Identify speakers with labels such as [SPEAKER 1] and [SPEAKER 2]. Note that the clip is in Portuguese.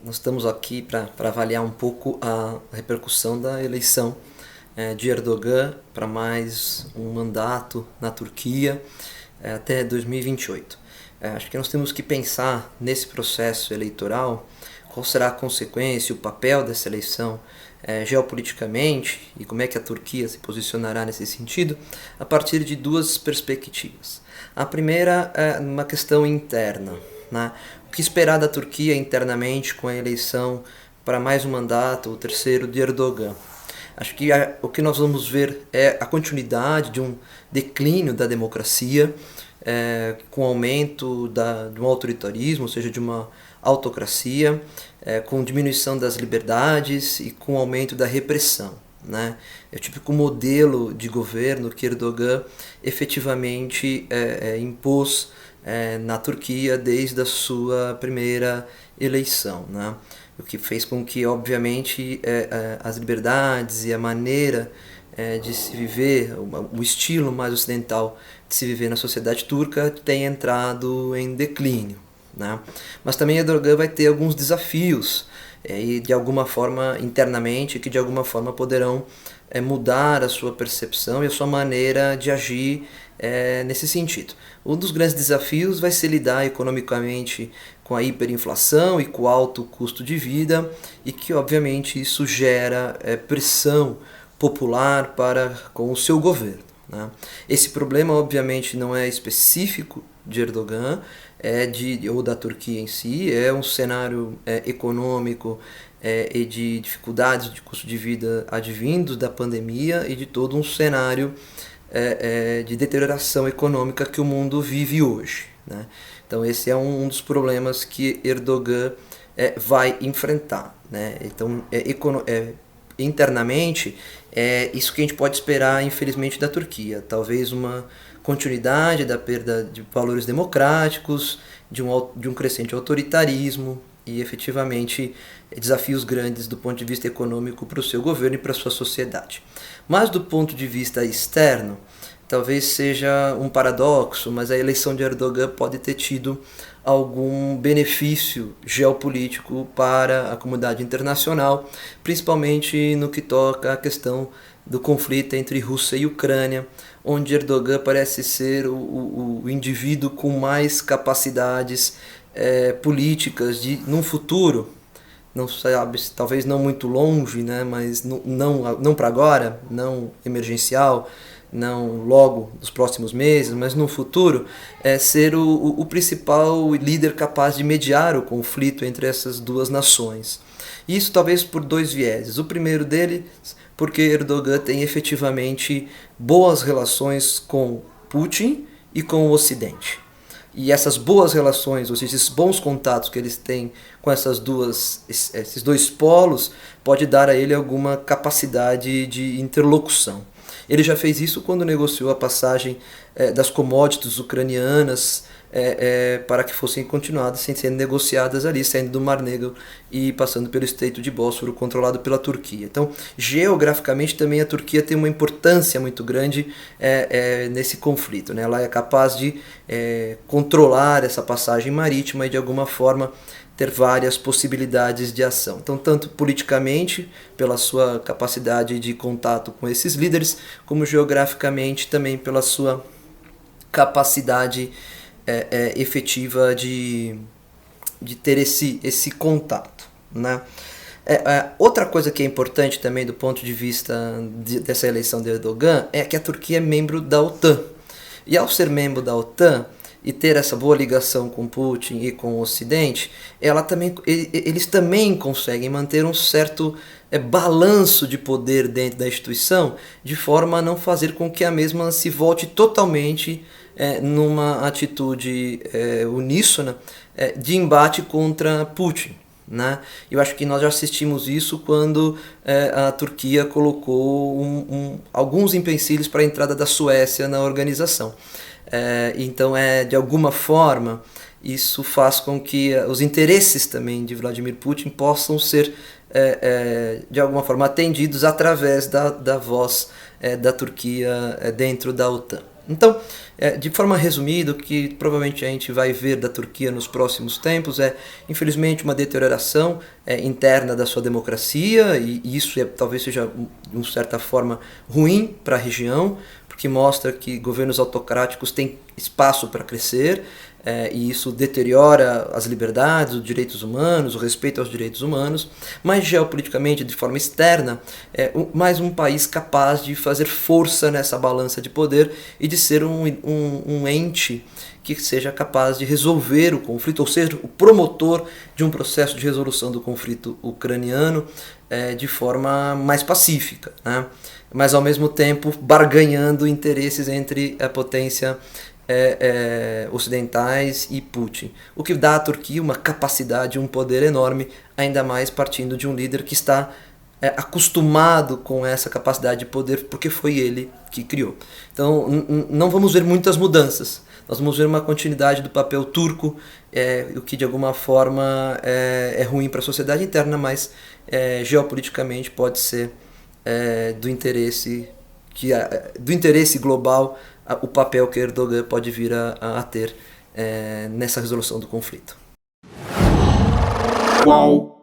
[SPEAKER 1] Nós estamos aqui para avaliar um pouco a repercussão da eleição de Erdogan para mais um mandato na Turquia até 2028. Acho que nós temos que pensar nesse processo eleitoral qual será a consequência, o papel dessa eleição geopoliticamente e como é que a Turquia se posicionará nesse sentido a partir de duas perspectivas. A primeira é uma questão interna, né? O que esperar da Turquia internamente com a eleição para mais um mandato, o terceiro de Erdogan? Acho que o que nós vamos ver é a continuidade de um declínio da democracia, com aumento de um autoritarismo, ou seja, de uma autocracia, com diminuição das liberdades e com aumento da repressão, né? É o típico modelo de governo que Erdogan efetivamente impôs na Turquia desde a sua primeira eleição, né? O que fez com que, obviamente, as liberdades e a maneira de se viver, o estilo mais ocidental de se viver na sociedade turca tenha entrado em declínio, né? Mas também Erdogan vai ter alguns desafios e de alguma forma internamente que de alguma forma poderão mudar a sua percepção e a sua maneira de agir nesse sentido. Um dos grandes desafios vai ser lidar economicamente com a hiperinflação e com o alto custo de vida, e que obviamente isso gera pressão popular com o seu governo, né? Esse problema obviamente não é específico de Erdogan, ou da Turquia em si, é um cenário econômico e de dificuldades de custo de vida advindos da pandemia e de todo um cenário de deterioração econômica que o mundo vive hoje, né? Então esse é um dos problemas que Erdogan vai enfrentar, né? Então internamente isso que a gente pode esperar, infelizmente, da Turquia. Talvez uma continuidade da perda de valores democráticos, de um crescente autoritarismo e efetivamente desafios grandes do ponto de vista econômico para o seu governo e para a sua sociedade. Mas do ponto de vista externo, talvez seja um paradoxo, mas a eleição de Erdogan pode ter tido algum benefício geopolítico para a comunidade internacional, principalmente no que toca à questão do conflito entre Rússia e Ucrânia, onde Erdogan parece ser o indivíduo com mais capacidades políticas de, num futuro, não sabe, talvez não muito longe, né, mas não para agora, não emergencial, não logo nos próximos meses, mas no futuro, ser o principal líder capaz de mediar o conflito entre essas duas nações. Isso talvez por dois vieses. O primeiro deles, porque Erdogan tem efetivamente boas relações com Putin e com o Ocidente. E essas boas relações, ou seja, esses bons contatos que eles têm com esses dois polos, pode dar a ele alguma capacidade de interlocução. Ele já fez isso quando negociou a passagem das commodities ucranianas para que fossem continuadas, sendo negociadas ali, saindo do Mar Negro e passando pelo Estreito de Bósforo, controlado pela Turquia. Então, geograficamente também a Turquia tem uma importância muito grande nesse conflito, né? Ela é capaz de controlar essa passagem marítima e de alguma forma ter várias possibilidades de ação. Então, tanto politicamente, pela sua capacidade de contato com esses líderes, como geograficamente também pela sua capacidade efetiva de ter esse contato, né? Outra coisa que é importante também do ponto de vista dessa eleição de Erdogan é que a Turquia é membro da OTAN. E ao ser membro da OTAN, e ter essa boa ligação com Putin e com o Ocidente, eles também conseguem manter um certo balanço de poder dentro da instituição, de forma a não fazer com que a mesma se volte totalmente numa atitude uníssona de embate contra Putin, né? Eu acho que nós já assistimos isso quando a Turquia colocou alguns empecilhos para a entrada da Suécia na organização. Então, de alguma forma, isso faz com que os interesses também de Vladimir Putin possam ser, de alguma forma, atendidos através da voz da Turquia dentro da OTAN. Então, de forma resumida, o que provavelmente a gente vai ver da Turquia nos próximos tempos é, infelizmente, uma deterioração interna da sua democracia, e isso talvez seja, de certa forma, ruim para a região, porque mostra que governos autocráticos têm espaço para crescer, e isso deteriora as liberdades, os direitos humanos, o respeito aos direitos humanos, mas geopoliticamente, de forma externa, mais um país capaz de fazer força nessa balança de poder e de ser um ente que seja capaz de resolver o conflito, ou seja, o promotor de um processo de resolução do conflito ucraniano de forma mais pacífica, né? Mas ao mesmo tempo barganhando interesses entre a potência ocidentais e Putin, o que dá à Turquia uma capacidade, um poder enorme, ainda mais partindo de um líder que está acostumado com essa capacidade de poder, porque foi ele que criou. Então não vamos ver muitas mudanças, nós vamos ver uma continuidade do papel turco, o que de alguma forma é ruim para a sociedade interna, mas geopoliticamente pode ser do interesse global o papel que Erdogan pode vir a ter nessa resolução do conflito.
[SPEAKER 2] Qual